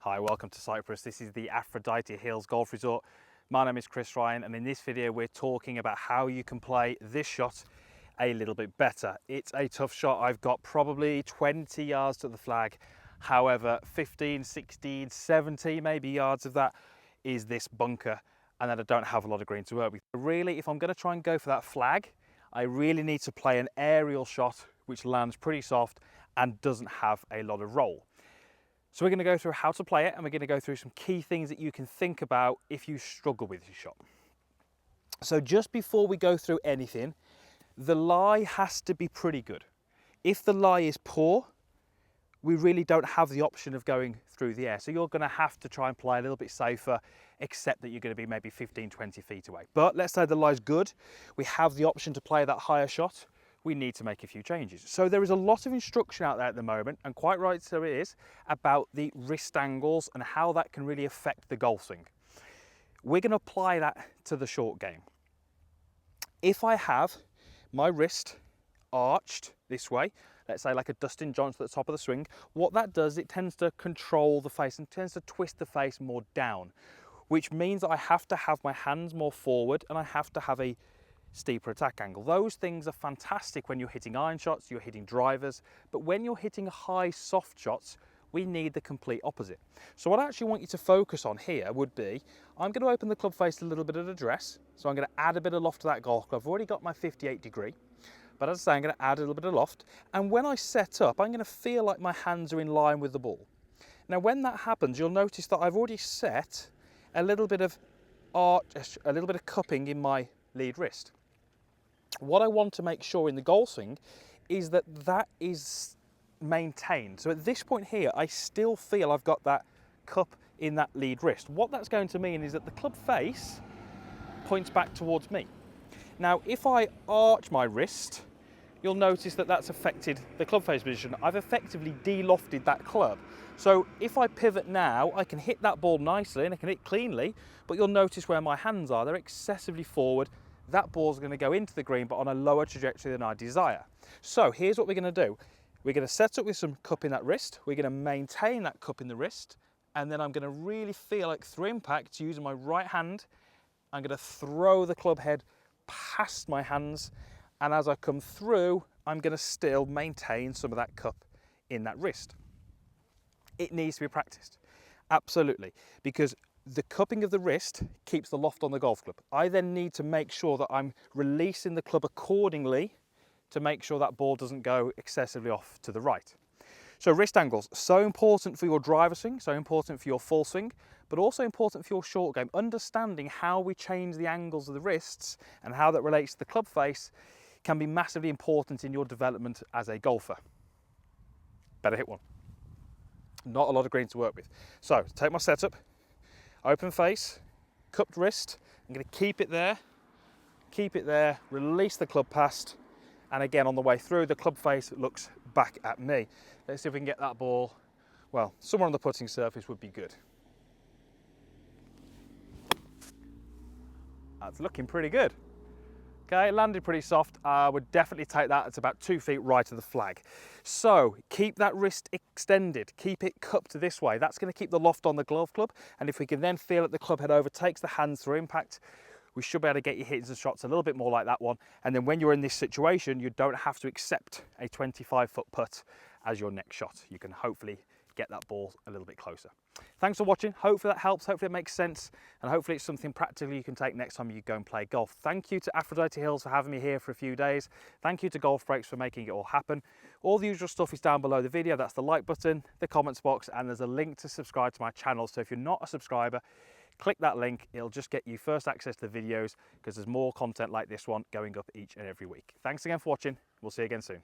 Hi, welcome to Cyprus. This is the Aphrodite Hills Golf Resort. My name is Chris Ryan, and in this video we're talking about how you can play this shot a little bit better. It's a tough shot. I've got probably 20 yards to the flag. However, 15, 16, 70 maybe yards of that is this bunker, and then I don't have a lot of green to work with. Really, if I'm going to try and go for that flag, I really need to play an aerial shot which lands pretty soft and doesn't have a lot of roll. So we're going to go through how to play it, and we're going to go through some key things that you can think about if you struggle with your shot. So just before we go through anything, the lie has to be pretty good. If the lie is poor, we really don't have the option of going through the air. So you're going to have to try and play a little bit safer, except that you're going to be maybe 15, 20 feet away. But let's say the lie's good. We have the option to play that higher shot. We need to make a few changes. So there is a lot of instruction out there at the moment, and quite right so it is, about the wrist angles and how that can really affect the golf swing. We're going to apply that to the short game. If I have my wrist arched this way, let's say like a Dustin Johnson at the top of the swing, what that does, it tends to control the face and tends to twist the face more down, which means I have to have my hands more forward and I have to have a steeper attack angle. Those things are fantastic when you're hitting iron shots, you're hitting drivers, but when you're hitting high soft shots, we need the complete opposite. So what I actually want you to focus on here would be, I'm going to open the club face a little bit at address, so I'm going to add a bit of loft to that golf club. I've already got my 58 degree, but as I say, I'm going to add a little bit of loft, and when I set up, I'm going to feel like my hands are in line with the ball. Now when that happens, you'll notice that I've already set a little bit of arch, a little bit of cupping in my lead wrist. What I want to make sure in the golf swing is that that is maintained. So at this point here, I still feel I've got that cup in that lead wrist. What that's going to mean is that the club face points back towards me. Now, if I arch my wrist, you'll notice that that's affected the club face position. I've effectively de-lofted that club. So if I pivot now, I can hit that ball nicely and I can hit cleanly, but you'll notice where my hands are, they're excessively forward. That ball's going to go into the green, but on a lower trajectory than I desire. So here's what we're going to do. We're going to set up with some cup in that wrist. We're going to maintain that cup in the wrist. And then I'm going to really feel like through impact, using my right hand, I'm going to throw the club head past my hands. And as I come through, I'm going to still maintain some of that cup in that wrist. It needs to be practiced. Absolutely. Because the cupping of the wrist keeps the loft on the golf club. I then need to make sure that I'm releasing the club accordingly to make sure that ball doesn't go excessively off to the right. So wrist angles, so important for your driver swing, so important for your full swing, but also important for your short game. Understanding how we change the angles of the wrists and how that relates to the club face can be massively important in your development as a golfer. Better hit one. Not a lot of green to work with. So take my setup. Open face, cupped wrist. I'm going to keep it there, release the club past, and again on the way through, the club face looks back at me. Let's see if we can get that ball, well, somewhere on the putting surface would be good. That's looking pretty good. Okay, it landed pretty soft. I would definitely take that. It's about 2 feet right of the flag. So keep that wrist extended. Keep it cupped this way. That's going to keep the loft on the golf club. And if we can then feel that the club head overtakes the hands through impact, we should be able to get you hitting some shots a little bit more like that one. And then when you're in this situation, you don't have to accept a 25-foot putt as your next shot. You can hopefully get that ball a little bit closer. Thanks for watching. Hopefully that helps, hopefully it makes sense, and hopefully it's something practical you can take next time you go and play golf. Thank you to Aphrodite Hills for having me here for a few days. Thank you to Golf Breaks for making it all happen. All the usual stuff is down below the video. That's the like button, the comments box, and there's a link to subscribe to my channel. So if you're not a subscriber, click that link. It'll just get you first access to the videos because there's more content like this one going up each and every week. Thanks again for watching. We'll see you again soon.